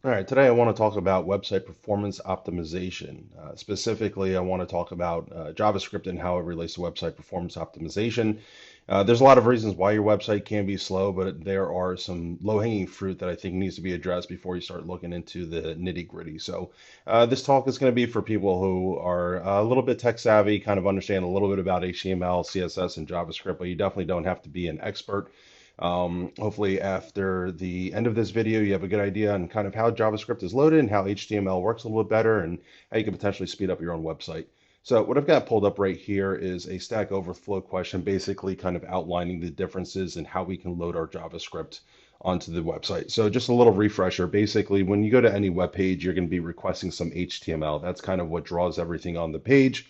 All right, today I want to talk about website performance optimization. Specifically, I want to talk about JavaScript and how it relates to website performance optimization. There's a lot of reasons why your website can be slow, but there are some low-hanging fruit that I think needs to be addressed before you start looking into the nitty-gritty. So, this talk is going to be for people who are a little bit tech savvy, kind of understand a little bit about HTML, CSS, and JavaScript, but you definitely don't have to be an expert. Hopefully after the end of this video, you have a good idea on kind of how JavaScript is loaded and how HTML works a little bit better and how you can potentially speed up your own website. So what I've got pulled up right here is a Stack Overflow question, basically kind of outlining the differences in how we can load our JavaScript onto the website. So just a little refresher. Basically, when you go to any web page, you're going to be requesting some HTML. That's kind of what draws everything on the page.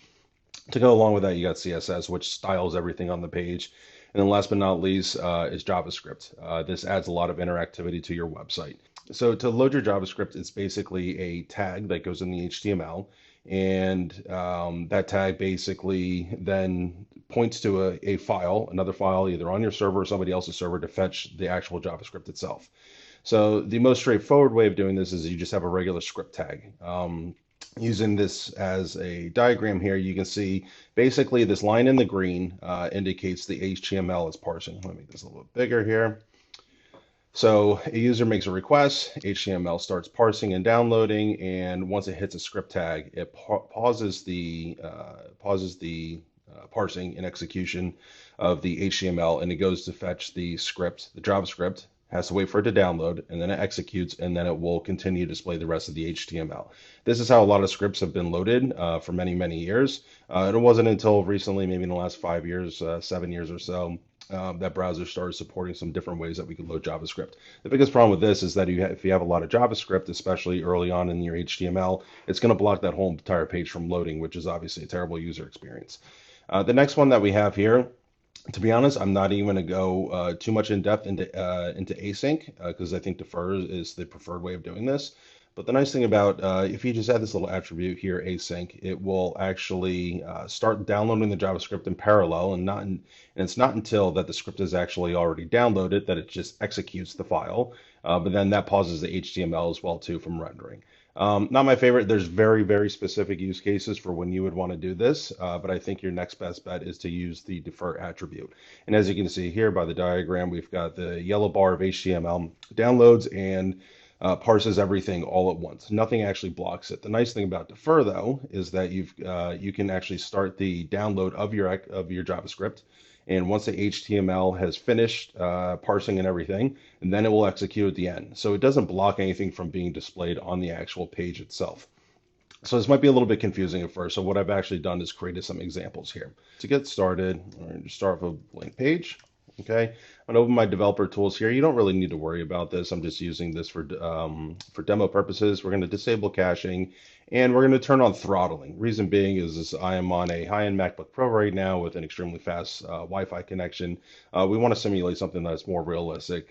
To go along with that, you got CSS, which styles everything on the page. And then last but not least is JavaScript. This adds a lot of interactivity to your website. So to load your JavaScript, it's basically a tag that goes in the HTML. And that tag basically then points to a file, another file, either on your server or somebody else's server to fetch the actual JavaScript itself. So the most straightforward way of doing this is you just have a regular script tag. Using this as a diagram here, you can see basically this line in the green indicates the HTML is parsing. Let me make this a little bit bigger here. So a user makes a request, HTML starts parsing and downloading, and once it hits a script tag, it pauses the parsing and execution of the HTML, and it goes to fetch the script, the JavaScript, has to wait for it to download, and then it executes, and then it will continue to display the rest of the HTML. This is how a lot of scripts have been loaded for many, many years. And it wasn't until recently, maybe in the last 5 years, 7 years or so, that browsers started supporting some different ways that we could load JavaScript. The biggest problem with this is that if you have a lot of JavaScript, especially early on in your HTML, it's going to block that whole entire page from loading, which is obviously a terrible user experience. The next one that we have here, to be honest, I'm not even going to go too much in depth into async because I think defer is the preferred way of doing this. But the nice thing about if you just add this little attribute here, async, it will actually start downloading the JavaScript in parallel, and it's not until that the script is actually already downloaded that it just executes the file. But then that pauses the HTML as well too from rendering. Not my favorite. There's very, very specific use cases for when you would want to do this, but I think your next best bet is to use the defer attribute. And as you can see here by the diagram, we've got the yellow bar of HTML downloads and parses everything all at once. Nothing actually blocks it. The nice thing about defer, though, is that you can actually start the download of your JavaScript. And once the HTML has finished parsing and everything, and then it will execute at the end. So it doesn't block anything from being displayed on the actual page itself. So this might be a little bit confusing at first. So what I've actually done is created some examples here. To get started, I'm going to start with a blank page. Okay, I'm gonna open my developer tools here. You don't really need to worry about this. I'm just using this for demo purposes. We're going to disable caching, and we're going to turn on throttling. Reason being is I am on a high-end MacBook Pro right now with an extremely fast Wi-Fi connection. We want to simulate something that's more realistic.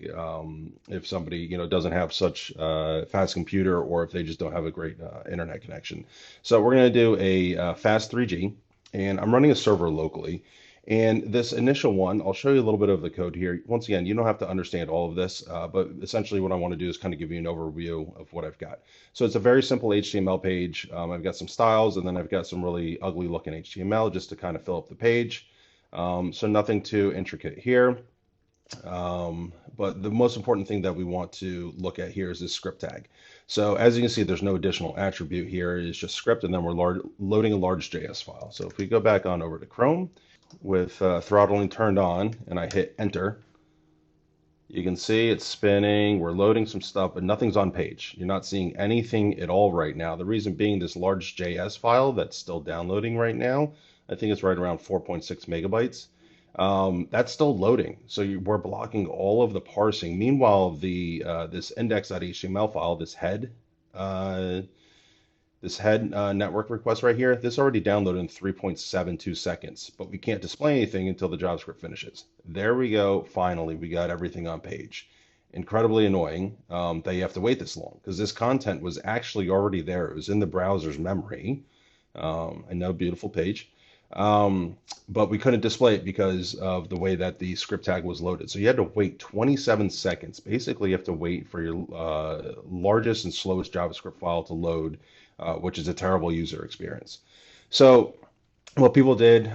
If somebody doesn't have such fast computer, or if they just don't have a great internet connection. So we're going to do a fast 3G, and I'm running a server locally. And this initial one, I'll show you a little bit of the code here. Once again, you don't have to understand all of this, but essentially what I want to do is kind of give you an overview of what I've got. So it's a very simple HTML page. I've got some styles, and then I've got some really ugly looking HTML just to kind of fill up the page. So nothing too intricate here. But the most important thing that we want to look at here is this script tag. So as you can see, there's no additional attribute here. It's just script, and then we're loading a large JS file. So if we go back on over to Chrome, with throttling turned on and I hit enter, you can see it's spinning. We're loading some stuff, but nothing's on page. You're not seeing anything at all right now. The reason being this large JS file that's still downloading right now, I think it's right around 4.6 megabytes. That's still loading. So we're blocking all of the parsing. Meanwhile, this index.html file, this head network request right here, this already downloaded in 3.72 seconds, but we can't display anything until the JavaScript finishes. There we go. Finally, we got everything on page. Incredibly annoying that you have to wait this long because this content was actually already there. It was in the browser's memory. I know, beautiful page. But we couldn't display it because of the way that the script tag was loaded. So you had to wait 27 seconds. Basically, you have to wait for your largest and slowest JavaScript file to load, which is a terrible user experience. So what people did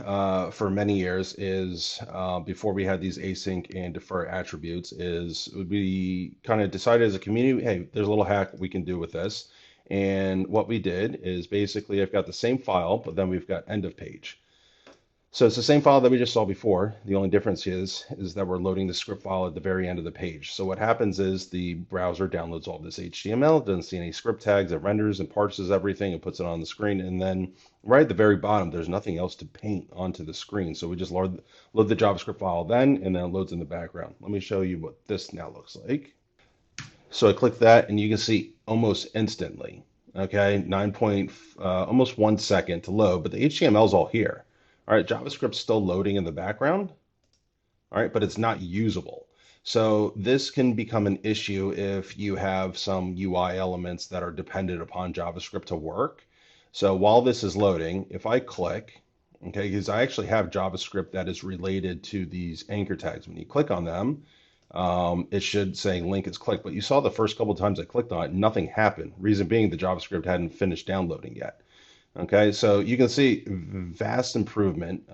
for many years is before we had these async and defer attributes is we kind of decided as a community, hey, there's a little hack we can do with this. And what we did is basically I've got the same file, but then we've got end of page. So it's the same file that we just saw before. The only difference is that we're loading the script file at the very end of the page. So what happens is the browser downloads all this HTML, doesn't see any script tags, it renders and parses everything and puts it on the screen. And then right at the very bottom, there's nothing else to paint onto the screen. So we just load the JavaScript file then, and then it loads in the background. Let me show you what this now looks like. So I click that, and you can see almost instantly, okay, almost 1 second to load, but the HTML is all here. All right, JavaScript's still loading in the background, all right, but it's not usable. So this can become an issue if you have some UI elements that are dependent upon JavaScript to work. So while this is loading, if I click, okay, because I actually have JavaScript that is related to these anchor tags. When you click on them, it should say link is clicked, but you saw the first couple of times I clicked on it, nothing happened. Reason being the JavaScript hadn't finished downloading yet. Okay, so you can see vast improvement,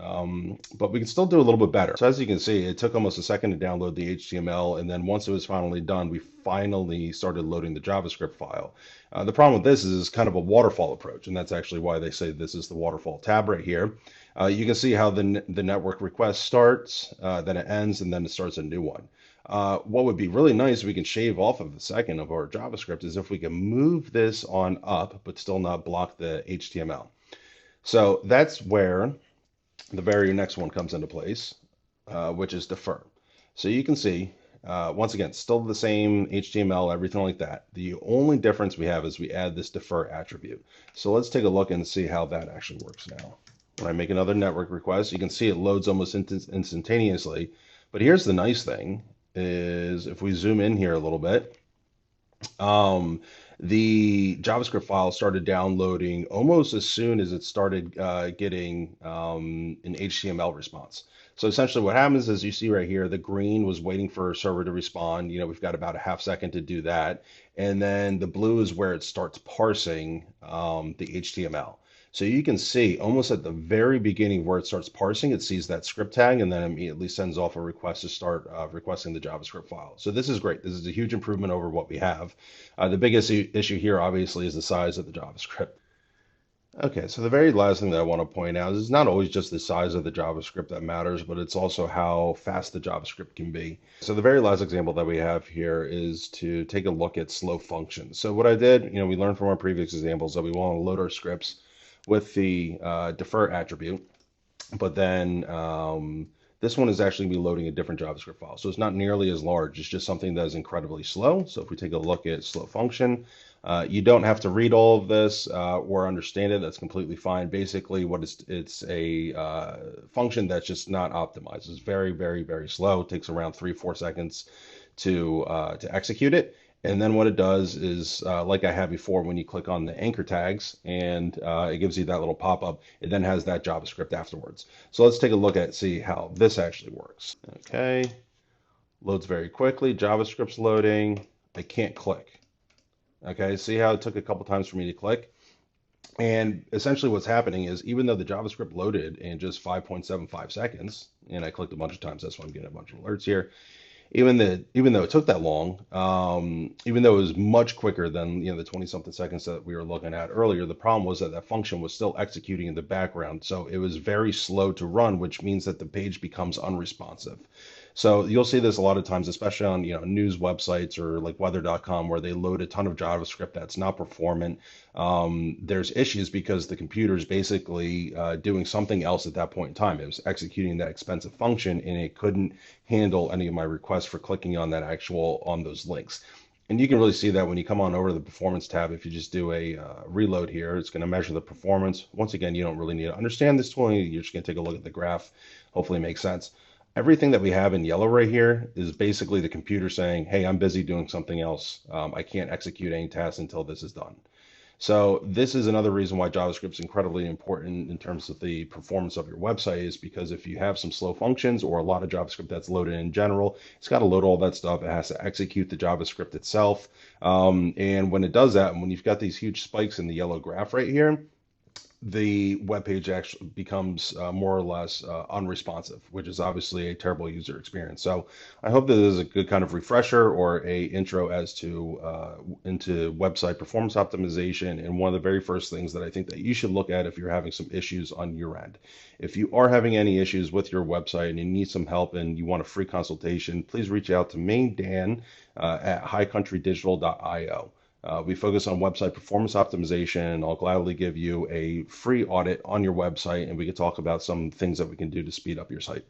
but we can still do a little bit better. So as you can see, it took almost a second to download the HTML, and then once it was finally done, we finally started loading the JavaScript file. The problem with this is it's kind of a waterfall approach, and that's actually why they say this is the waterfall tab right here. You can see how the network request starts, then it ends, and then it starts a new one. What would be really nice, we can shave off of the second of our JavaScript, is if we can move this on up, but still not block the HTML. So that's where the very next one comes into place, which is defer. So you can see, once again, still the same HTML, everything like that. The only difference we have is we add this defer attribute. So let's take a look and see how that actually works now. When I make another network request, you can see it loads almost instantaneously. But here's the nice thing is if we zoom in here a little bit, the JavaScript file started downloading almost as soon as it started getting an HTML response. So essentially what happens is you see right here, the green was waiting for a server to respond. You know, we've got about a half second to do that. And then the blue is where it starts parsing the HTML. So you can see almost at the very beginning where it starts parsing, it sees that script tag and then immediately sends off a request to start requesting the JavaScript file. So this is great. This is a huge improvement over what we have. The biggest issue here, obviously, is the size of the JavaScript. Okay, so the very last thing that I want to point out is it's not always just the size of the JavaScript that matters, but it's also how fast the JavaScript can be. So the very last example that we have here is to take a look at slow functions. So what I did, we learned from our previous examples that we want to load our scripts with the defer attribute, but then this one is actually going to be loading a different JavaScript file. So it's not nearly as large. It's just something that is incredibly slow. So if we take a look at slow function, you don't have to read all of this or understand it. That's completely fine. Basically, it's a function that's just not optimized. It's very, very, very slow. It takes around 3-4 seconds to execute it. And then what it does is, like I had before, when you click on the anchor tags and it gives you that little pop-up, it then has that JavaScript afterwards. So let's take a look at see how this actually works. Okay, loads very quickly. JavaScript's loading. I can't click. Okay, see how it took a couple times for me to click? And essentially what's happening is even though the JavaScript loaded in just 5.75 seconds, and I clicked a bunch of times, that's why I'm getting a bunch of alerts here. Even though it took that long, even though it was much quicker than the 20-something seconds that we were looking at earlier, the problem was that that function was still executing in the background. So it was very slow to run, which means that the page becomes unresponsive. So you'll see this a lot of times, especially on news websites or like weather.com, where they load a ton of JavaScript that's not performant. There's issues because the computer is basically doing something else at that point in time. It was executing that expensive function and it couldn't handle any of my requests for clicking on on those links. And you can really see that when you come on over to the performance tab. If you just do a reload here, it's going to measure the performance. Once again, you don't really need to understand this tool. You're just going to take a look at the graph. Hopefully it makes sense. Everything that we have in yellow right here is basically the computer saying, hey, I'm busy doing something else. I can't execute any tasks until this is done. So this is another reason why JavaScript is incredibly important in terms of the performance of your website, is because if you have some slow functions or a lot of JavaScript that's loaded in general, it's got to load all that stuff. It has to execute the JavaScript itself. And when it does that, and when you've got these huge spikes in the yellow graph right here, the web page actually becomes more or less unresponsive, which is obviously a terrible user experience. So I hope that this is a good kind of refresher or a intro as to into website performance optimization, and one of the very first things that I think that you should look at if you're having some issues on your end. If you are having any issues with your website and you need some help and you want a free consultation, please reach out to me, Dan, at highcountrydigital.io. We focus on website performance optimization. I'll gladly give you a free audit on your website, and we can talk about some things that we can do to speed up your site.